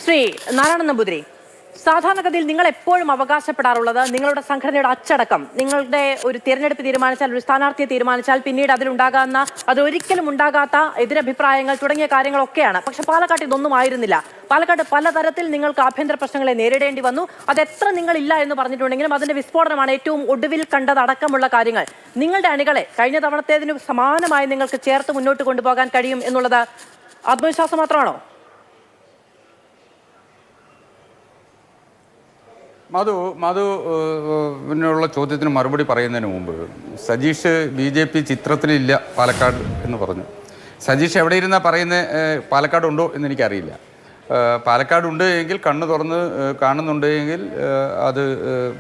ശ്രീ നാരായണൻ നമ്പൂതിരി, സാധാരണഗതിയിൽ നിങ്ങൾ എപ്പോഴും അവകാശപ്പെടാറുള്ളത് നിങ്ങളുടെ സംഘടനയുടെ അച്ചടക്കം, നിങ്ങളുടെ ഒരു തിരഞ്ഞെടുപ്പ് തീരുമാനിച്ചാൽ, ഒരു സ്ഥാനാർത്ഥിയെ തീരുമാനിച്ചാൽ പിന്നീട് അതിലുണ്ടാകാവുന്ന അതൊരിക്കലും ഉണ്ടാകാത്ത എതിരഭിപ്രായങ്ങൾ തുടങ്ങിയ കാര്യങ്ങളൊക്കെയാണ്. പക്ഷെ പാലക്കാട്ട് ഇതൊന്നും ആയിരുന്നില്ല. പാലക്കാട് പലതരത്തിൽ നിങ്ങൾക്ക് ആഭ്യന്തര പ്രശ്നങ്ങളെ നേരിടേണ്ടി വന്നു. അതെത്ര നിങ്ങളില്ല എന്ന് പറഞ്ഞിട്ടുണ്ടെങ്കിലും അതിന്റെ വിസ്ഫോടനമാണ് ഏറ്റവും ഒടുവിൽ കണ്ടതടക്കമുള്ള കാര്യങ്ങൾ. നിങ്ങളുടെ അണികളെ കഴിഞ്ഞ തവണത്തേതിന് സമാനമായി നിങ്ങൾക്ക് ചേർത്ത് മുന്നോട്ട് കൊണ്ടുപോകാൻ കഴിയും എന്നുള്ളത് ആത്മവിശ്വാസം മാത്രമാണോ? മധുവിനുള്ള ചോദ്യത്തിന് മറുപടി പറയുന്നതിന് മുമ്പ് സജീഷ് BJP ചിത്രത്തിലില്ല പാലക്കാട് എന്ന് പറഞ്ഞു. സജീഷ് എവിടെ ഇരുന്നാ പറയുന്നത് പാലക്കാട് ഉണ്ടോ എന്ന് എനിക്കറിയില്ല. പാലക്കാട് ഉണ്ട് എങ്കിൽ കണ്ണ് തുറന്ന് കാണുന്നുണ്ട് എങ്കിൽ അത്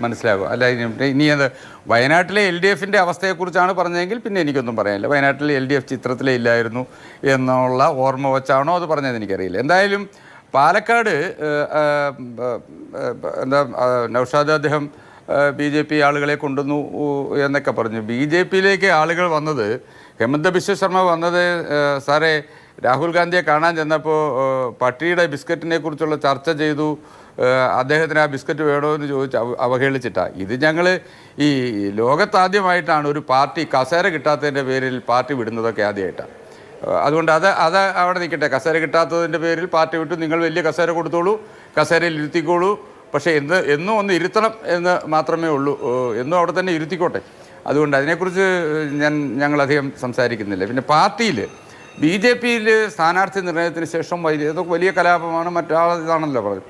മനസ്സിലാകും. അല്ല ഇനി അത് വയനാട്ടിലെ LDFിൻ്റെ അവസ്ഥയെക്കുറിച്ചാണ് പറഞ്ഞതെങ്കിൽ പിന്നെ എനിക്കൊന്നും പറയാനില്ല. വയനാട്ടിലെ LDF ചിത്രത്തിലേ ഇല്ലായിരുന്നു എന്നുള്ള ഓർമ്മ വച്ചാണോ അത് പറഞ്ഞത് എനിക്കറിയില്ല. എന്തായാലും പാലക്കാട് എന്താ നൗഷാദ് അദ്ദേഹം BJP ആളുകളെ കൊണ്ടുവന്നു എന്നൊക്കെ പറഞ്ഞു. BJPയിലേക്ക് ആളുകൾ വന്നത്, ഹെമന്ത ബിശ്വ ശർമ്മ വന്നത് സാറേ രാഹുൽ ഗാന്ധിയെ കാണാൻ ചെന്നപ്പോൾ പട്ടിയുടെ ബിസ്ക്കറ്റിനെ കുറിച്ചുള്ള ചർച്ച ചെയ്തു. അദ്ദേഹത്തിന് ആ ബിസ്ക്കറ്റ് വേണോ എന്ന് ചോദിച്ച് അവഹേളിച്ചിട്ടാണ്. ഇത് ഞങ്ങൾ ഈ ലോകത്താദ്യമായിട്ടാണ് ഒരു പാർട്ടി കസേര കിട്ടാത്തതിൻ്റെ പേരിൽ പാർട്ടി വിടുന്നതൊക്കെ ആദ്യമായിട്ടാണ്. അതുകൊണ്ട് അത് അവിടെ നിൽക്കട്ടെ. കസേര കിട്ടാത്തതിൻ്റെ പേരിൽ പാർട്ടി വിട്ടു, നിങ്ങൾ വലിയ കസേര കൊടുത്തോളൂ, കസേരയിൽ ഇരുത്തിക്കോളൂ, പക്ഷേ എന്നും ഒന്ന് ഇരുത്തണം എന്ന് മാത്രമേ ഉള്ളൂ. എന്നും അവിടെ തന്നെ ഇരുത്തിക്കോട്ടെ. അതുകൊണ്ട് അതിനെക്കുറിച്ച് ഞങ്ങളധികം സംസാരിക്കുന്നില്ല. പിന്നെ പാർട്ടിയിൽ BJPയിൽ സ്ഥാനാർത്ഥി നിർണയത്തിന് ശേഷം വലിയ കലാപമാണ്, മറ്റാളാണല്ലോ പറഞ്ഞത്.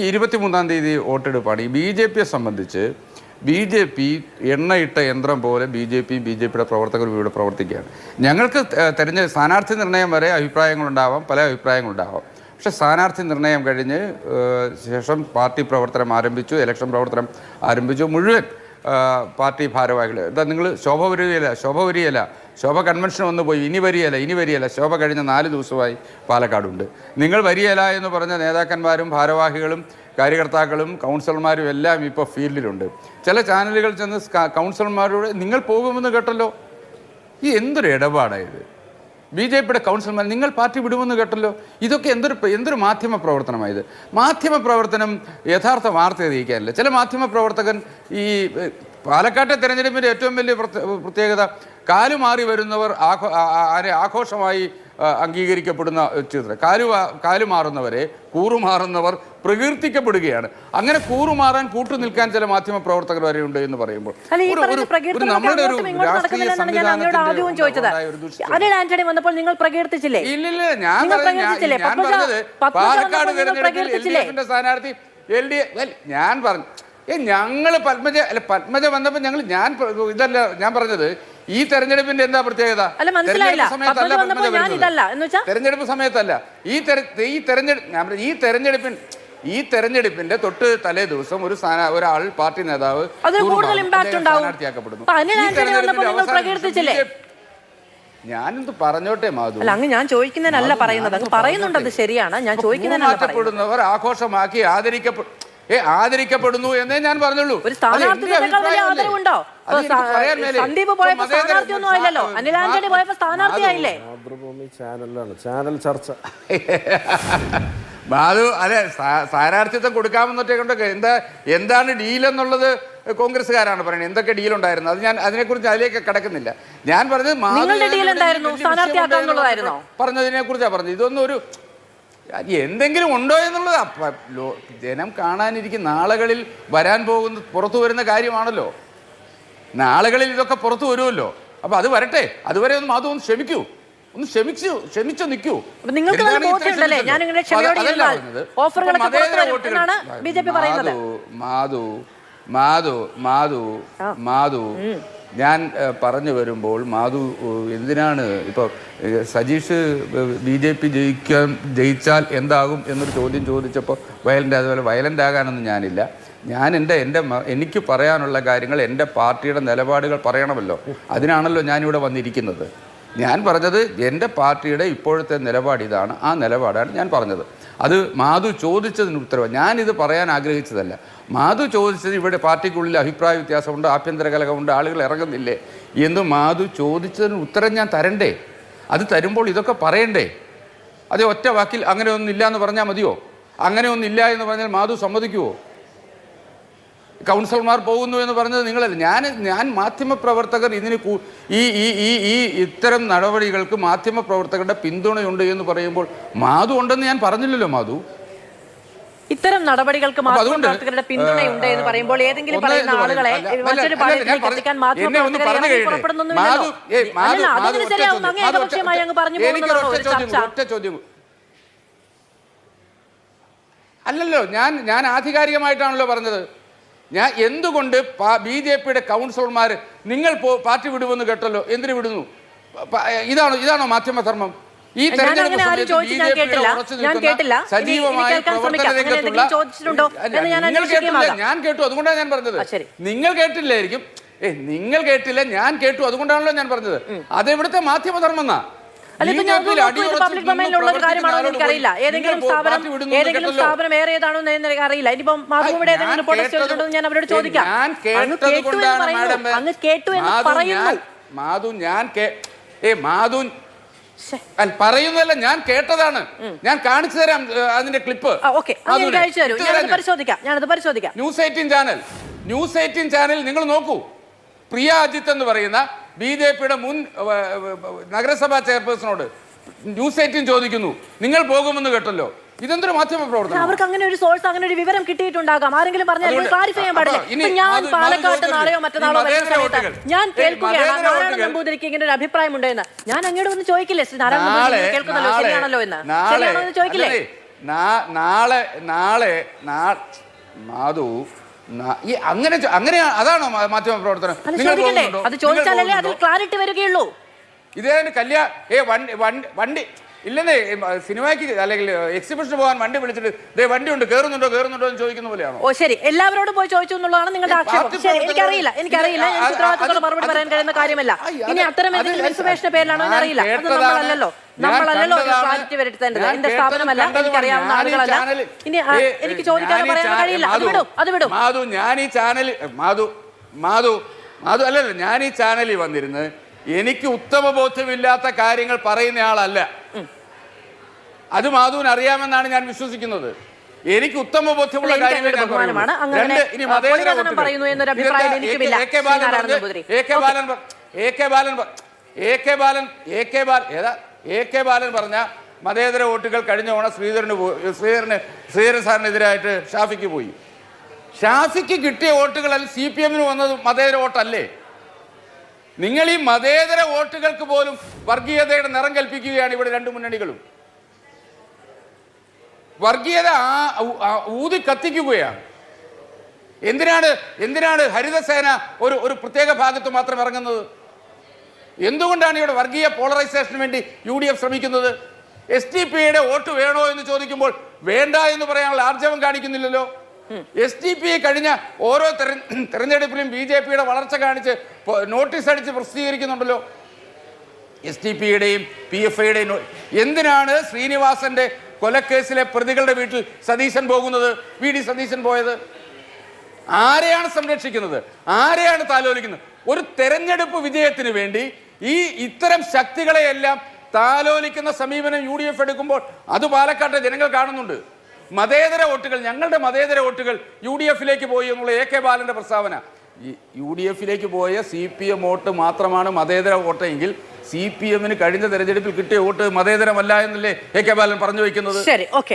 23-ാം തീയതി വോട്ടെടുപ്പാണ്. ഈ BJPയെ സംബന്ധിച്ച് BJP എണ്ണയിട്ട യന്ത്രം പോലെ BJPയുടെ പ്രവർത്തകരും ഇവിടെ പ്രവർത്തിക്കുകയാണ്. ഞങ്ങൾക്ക് സ്ഥാനാർത്ഥി നിർണയം വരെ അഭിപ്രായങ്ങളുണ്ടാവാം, പല അഭിപ്രായങ്ങളുണ്ടാവാം. പക്ഷേ സ്ഥാനാർത്ഥി നിർണയം കഴിഞ്ഞ് ശേഷം പാർട്ടി പ്രവർത്തനം ആരംഭിച്ചു, ഇലക്ഷൻ പ്രവർത്തനം ആരംഭിച്ചു. മുഴുവൻ പാർട്ടി ഭാരവാഹികൾ എന്താ നിങ്ങൾ ശോഭ വരികയില്ല, ശോഭ കൺവെൻഷൻ വന്നു പോയി, ഇനി വരികയില്ല. ശോഭ കഴിഞ്ഞ 4 ദിവസമായി പാലക്കാടുണ്ട്. നിങ്ങൾ വരികയില്ല എന്ന് പറഞ്ഞ നേതാക്കന്മാരും ഭാരവാഹികളും കാര്യകർത്താക്കളും കൗൺസിലർമാരും എല്ലാം ഇപ്പോൾ ഫീൽഡിലുണ്ട്. ചില ചാനലുകൾ ചെന്ന് കൗൺസിലർമാരോട് നിങ്ങൾ പോകുമെന്ന് കേട്ടല്ലോ. ഈ എന്തൊരു ഇടപാടായത്? BJPയുടെ കൗൺസിലർമാർ നിങ്ങൾ പാർട്ടി വിടുമെന്ന് കേട്ടല്ലോ. ഇതൊക്കെ എന്തൊരു മാധ്യമ പ്രവർത്തനമായത്? മാധ്യമ പ്രവർത്തനം യഥാർത്ഥ വാർത്ത അറിയിക്കാനില്ല. ചില മാധ്യമ പ്രവർത്തകൻ ഈ പാലക്കാട്ടെ തെരഞ്ഞെടുപ്പിൻ്റെ ഏറ്റവും വലിയ പ്രത്യേകത കാലുമാറി വരുന്നവർ ആഘോഷമായി അംഗീകരിക്കപ്പെടുന്ന ചിത്രം. കാലുമാറുന്നവരെ, കൂറുമാറുന്നവർ പ്രകീർത്തിക്കപ്പെടുകയാണ്. അങ്ങനെ കൂറുമാറാൻ കൂട്ടുനിൽക്കാൻ ചില മാധ്യമ പ്രവർത്തകർ വരെ ഉണ്ട് എന്ന് പറയുമ്പോൾ നമ്മുടെ ഒരു രാഷ്ട്രീയ ഇല്ലില്ല. ഞാൻ പറഞ്ഞത് പാലക്കാട് തെരഞ്ഞെടുപ്പിൽ സ്ഥാനാർത്ഥി ഞാൻ പറഞ്ഞു ഞങ്ങൾ പത്മജ വന്നപ്പോൾ ഞാൻ പറഞ്ഞത് ഈ തെരഞ്ഞെടുപ്പിന്റെ എന്താ പ്രത്യേകത? തെരഞ്ഞെടുപ്പ് സമയത്തല്ല, ഈ തെരഞ്ഞെടുപ്പിന്റെ തൊട്ട് തലേ ദിവസം ഒരാൾ പാർട്ടി നേതാവ് സ്ഥാനാർത്ഥിയാക്കപ്പെടുന്നു. ഞാനെന്ത് പറഞ്ഞോട്ടെ മാധു, ഞാൻ ചോദിക്കുന്നതിനല്ല പറയുന്നത്, പറയുന്നുണ്ടത് ശരിയാണ്. ഞാൻ ചോദിക്കുന്നവർ ആഘോഷമാക്കി ആദരിക്കപ്പെടുന്നു എന്നേ ഞാൻ പറഞ്ഞുള്ളൂ. സന്ദീപ് പോയപ്പോ സ്ഥാനാർത്ഥിയൊന്നും ആയില്ലല്ലോ, അനിൽ ആന്റണി പോയപ്പോ സ്ഥാനാർത്ഥിയായില്ലേ? ചാനൽ ചർച്ച മാധു അല്ലെ സ്ഥാനാർത്ഥിത്വം കൊടുക്കാമെന്നൊക്കെ കൊണ്ട് എന്താണ് ഡീലെന്നുള്ളത് കോൺഗ്രസ്സുകാരാണ് പറയുന്നത്. എന്തൊക്കെ ഡീലുണ്ടായിരുന്നു അത് ഞാൻ അതിനെക്കുറിച്ച് അതിലേക്ക് കിടക്കുന്നില്ല. ഞാൻ പറഞ്ഞത് പറഞ്ഞതിനെ കുറിച്ചാണ് പറഞ്ഞത്. ഇതൊന്നും ഒരു എന്തെങ്കിലും ഉണ്ടോ എന്നുള്ളത് ജനം കാണാനിരിക്കും. നാളുകളിൽ വരാൻ പോകുന്ന പുറത്തു വരുന്ന കാര്യമാണല്ലോ. നാളുകളിൽ ഇതൊക്കെ പുറത്തു വരുമല്ലോ. അപ്പൊ അത് വരട്ടെ. അതുവരെ അതൊന്ന് ക്ഷമിച്ചു നിൽക്കൂ. മാധു ഞാൻ പറഞ്ഞു വരുമ്പോൾ മാധു എന്തിനാണ് ഇപ്പോൾ സജീഷ് BJP ജയിച്ചാൽ എന്താകും എന്നൊരു ചോദ്യം ചോദിച്ചപ്പോൾ അതുപോലെ വയലൻ്റ് ആകാനൊന്നും ഞാനില്ല. ഞാൻ എനിക്ക് പറയാനുള്ള കാര്യങ്ങൾ എൻ്റെ പാർട്ടിയുടെ നിലപാടുകൾ പറയണമല്ലോ. അതിനാണല്ലോ ഞാനിവിടെ വന്നിരിക്കുന്നത്. ഞാൻ പറഞ്ഞത് എൻ്റെ പാർട്ടിയുടെ ഇപ്പോഴത്തെ നിലപാട് ഇതാണ്, ആ നിലപാടാണ് ഞാൻ പറഞ്ഞത്. അത് മാധു ചോദിച്ചതിന് ഉത്തരവ്. ഞാനിത് പറയാൻ ആഗ്രഹിച്ചതല്ല. മാധു ചോദിച്ചത് ഇവിടെ പാർട്ടിക്കുള്ളിൽ അഭിപ്രായ വ്യത്യാസമുണ്ട്, ആഭ്യന്തര കലഹമുണ്ട്, ആളുകൾ ഇറങ്ങുന്നില്ലേ എന്ന് മാധു ചോദിച്ചതിന് ഉത്തരം ഞാൻ തരണ്ടേ? അത് തരുമ്പോൾ ഇതൊക്കെ പറയണ്ടേ? അതേ ഒറ്റ വാക്കിൽ അങ്ങനെ ഒന്നും ഇല്ല എന്ന് പറഞ്ഞാൽ മതിയോ? അങ്ങനെ ഒന്നില്ല എന്ന് പറഞ്ഞാൽ മാധു സമ്മതിക്കുമോ? കൗൺസിലർമാർ പോകുന്നു എന്ന് പറഞ്ഞത് നിങ്ങളല്ല. ഞാൻ മാധ്യമപ്രവർത്തകർ ഇതിന് ഈ ഇത്തരം നടപടികൾക്ക് മാധ്യമപ്രവർത്തകരുടെ പിന്തുണയുണ്ട് എന്ന് പറയുമ്പോൾ മാധു ഉണ്ടെന്ന് ഞാൻ പറഞ്ഞില്ലല്ലോ. മാധു ഇത്തരം നടപടികൾക്ക് മാധ്യമപ്രവർത്തകരുടെ പിന്തുണയുണ്ട് എന്ന് പറയുമ്പോൾ ഏതെങ്കിലും പറയുന്ന ആളുകളെ മറ്റൊരു പാളയത്തിലേക്ക് എത്തിക്കാൻ മാധ്യമപ്രവർത്തകർ പുറപ്പെടുന്നൊന്നുമില്ലല്ലോ. അതിന് ശരിയാവും. അങ്ങ് ഏകപക്ഷീയമായി അങ്ങ് പറഞ്ഞു പോകുന്നതാണോ ഒരു ചർച്ച? അല്ലല്ലോ, ഞാൻ ആധികാരികമായിട്ടാണല്ലോ പറഞ്ഞത്. ഞാൻ എന്തുകൊണ്ട് BJPയുടെ കൗൺസിലർമാർ നിങ്ങൾ പാർട്ടി വിടുമെന്ന് കേട്ടല്ലോ, എന്തിനു വിടുന്നു? ഇതാണോ മാധ്യമധർമ്മം? ഈ തെരഞ്ഞെടുപ്പ് സജീവമായി പ്രവർത്തന രംഗത്തുള്ള ഞാൻ കേട്ടു, അതുകൊണ്ടാണ് ഞാൻ പറഞ്ഞത്. നിങ്ങൾ കേട്ടില്ലായിരിക്കും. നിങ്ങൾ കേട്ടില്ല, ഞാൻ കേട്ടു, അതുകൊണ്ടാണല്ലോ ഞാൻ പറഞ്ഞത്. അത് ഇവിടുത്തെ മാധ്യമധർമ്മം എന്നാ. പബ്ലിക് ഡൊമൈനിലുള്ള ഒരു കാര്യമാണോ എനിക്കറിയില്ല. ഏതെങ്കിലും സ്ഥാപനം വേറെ ഏതാണോ എന്ന് എനിക്കറിയില്ല. ഇനിയിപ്പം മാധുവിടെ ഏതെങ്കിലും റിപ്പോർട്ട് ചെയ്തിട്ടുണ്ടോ ഞാൻ അവരോട് ചോദിക്കാം. അങ്ങ് കേട്ടു എന്ന് പറയുന്നു. മാധു പറയുന്നതല്ല, ഞാൻ കേട്ടതാണ്. ഞാൻ കാണിച്ചു തരാം അതിന്റെ ക്ലിപ്പ്. പരിശോധിക്കാം. ന്യൂസ് 18 ചാനൽ നിങ്ങൾ നോക്കൂ. പ്രിയ അജിത്ത് എന്ന് പറയുന്ന BJPയുടെ മുൻ നഗരസഭാ ചെയർപേഴ്സണോട് ന്യൂസ് 18 ചോദിക്കുന്നു, നിങ്ങൾ പോകുമെന്ന് കേട്ടല്ലോ. ഇതെന്തൊരു മാധ്യമ പ്രവർത്തനം? അവർക്ക് അങ്ങനെ ഒരു സോഴ്സ്, അങ്ങനെ ഒരു വിവരം കിട്ടിയിട്ടുണ്ടാകാം. ആരെങ്കിലും പറഞ്ഞാൽ ക്ലാരിഫൈ ചെയ്യാൻ പാടില്ല. ഞാൻ പാലക്കാട്ട് നാളെയോ മറ്റന്നാളോ വരുന്ന സമയത്ത് ഞാൻ കേൾക്കുകയാണ് നാരായണ നമ്പൂതിരിക്ക് ഇങ്ങനെ ഒരു അഭിപ്രായം ഉണ്ടെന്ന്. ഞാൻ അങ്ങോട്ട് ഒന്ന് ചോദിക്കില്ലേ, ശ്രീ നാരായണ നമ്പൂതിരി കേൾക്കുന്നല്ലോ, ശരിയാണല്ലോ എന്ന്? ശരിയാണോ എന്ന് ചോദിക്കില്ലേ? നാളെ മാധു അങ്ങനെ അതാണോ മാധ്യമ പ്രവർത്തനം? അത് ചോദിച്ചാലല്ലേ അതിൽ ക്ലാരിറ്റി വരികയുള്ളൂ. ഇതേ വണ്ടി ഇല്ലെന്നേ, സിനിമയ്ക്ക് അല്ലെങ്കിൽ എക്സിബിഷന് പോകാൻ വണ്ടി വിളിച്ചിട്ട് വണ്ടിയുണ്ട്, കയറുന്നുണ്ടോ എന്ന് ചോദിക്കുന്ന പോലെയാണോ? ഓ ശരി, എല്ലാവരോടും പോയി ചോദിച്ചു എന്നുള്ളതാണ് നിങ്ങളുടെ ആക്ഷേപം. എനിക്കറിയില്ല, എനിക്ക് ഉത്തരവാദിത്തത്തോടെ മറുപടി പറയാൻ കഴിയുന്ന കാര്യമല്ല. ഇനി അത്തരം എന്തെങ്കിലും ഇൻഫർമേഷന്റെ പേരിലാണോ എന്നറിയില്ല. അത് നമ്മളല്ലല്ലോ ക്ലാരിറ്റി വരുത്തേണ്ടത്. എന്റെ സ്ഥാപനമല്ല, എനിക്കറിയാവുന്ന ആളുകളല്ല. ഇനി എനിക്ക് ചോദിക്കാതെ പറയാൻ കഴിയില്ല. അത് വിടും. അല്ലല്ലോ, ഞാൻ ഈ ചാനലിൽ വന്നിരുന്ന് എനിക്ക് ഉത്തമ ബോധ്യമില്ലാത്ത കാര്യങ്ങൾ പറയുന്ന ആളല്ല. അത് മാധുവിന് അറിയാമെന്നാണ് ഞാൻ വിശ്വസിക്കുന്നത്. എനിക്ക് ഉത്തമ ബോധ്യമുള്ള കാര്യങ്ങൾ പറഞ്ഞ മതേതര വോട്ടുകൾ കഴിഞ്ഞ ഓണം ശ്രീധരൻ സാറിനെതിരായിട്ട് ഷാഫിക്ക് പോയി. ഷാഫിക്ക് കിട്ടിയ വോട്ടുകളല്ല CPM-ന് വന്നത് മതേതര വോട്ടല്ലേ? നിങ്ങൾ ഈ മതേതര വോട്ടുകൾക്ക് പോലും വർഗീയതയുടെ നിറം കൽപ്പിക്കുകയാണ് ഇവിടെ രണ്ട് മുന്നണികളും. വർഗീയത ഊതി കത്തിക്കുകയാണ്. എന്തിനാണ് ഹരിതസേന ഒരു പ്രത്യേക ഭാഗത്ത് മാത്രം ഇറങ്ങുന്നത്? എന്തുകൊണ്ടാണ് ഇവിടെ വർഗീയ പോളറൈസേഷന് വേണ്ടി UDF ശ്രമിക്കുന്നത്? SDPയുടെ വോട്ട് വേണോ എന്ന് ചോദിക്കുമ്പോൾ വേണ്ട എന്ന് പറയാനുള്ള ആർജവം കാണിക്കുന്നില്ലല്ലോ. SDP കഴിഞ്ഞ ഓരോ തെരഞ്ഞെടുപ്പിലും BJPയുടെ വളർച്ച കാണിച്ച് നോട്ടീസ് അടിച്ച് പ്രസിദ്ധീകരിക്കുന്നുണ്ടല്ലോ. SDPയുടെയും PFIയുടെയും. എന്തിനാണ് ശ്രീനിവാസന്റെ കൊലക്കേസിലെ പ്രതികളുടെ വീട്ടിൽ സതീശൻ പോകുന്നത്? VD സതീശൻ പോയത് ആരെയാണ് സംരക്ഷിക്കുന്നത്? ആരെയാണ് താലോലിക്കുന്നത്? ഒരു തെരഞ്ഞെടുപ്പ് വിജയത്തിന് വേണ്ടി ഇത്തരം ശക്തികളെയെല്ലാം താലോലിക്കുന്ന സമീപനം UDF എടുക്കുമ്പോൾ അത് പാലക്കാട്ടെ ജനങ്ങൾ കാണുന്നുണ്ട്. മതേതര വോട്ടുകൾ, ഞങ്ങളുടെ മതേതര വോട്ടുകൾ UDF-ലേക്ക് പോയി എന്നുള്ള AK ബാലന്റെ പ്രസ്താവന. UDF-ലേക്ക് പോയ CPM വോട്ട് മാത്രമാണ് മതേതര വോട്ടെങ്കിൽ CPM-ന് കഴിഞ്ഞ തെരഞ്ഞെടുപ്പിൽ കിട്ടിയ വോട്ട് മതേതരമല്ല എന്നല്ലേ AK ബാലൻ പറഞ്ഞു വയ്ക്കുന്നത്? ശരി, ഓക്കെ.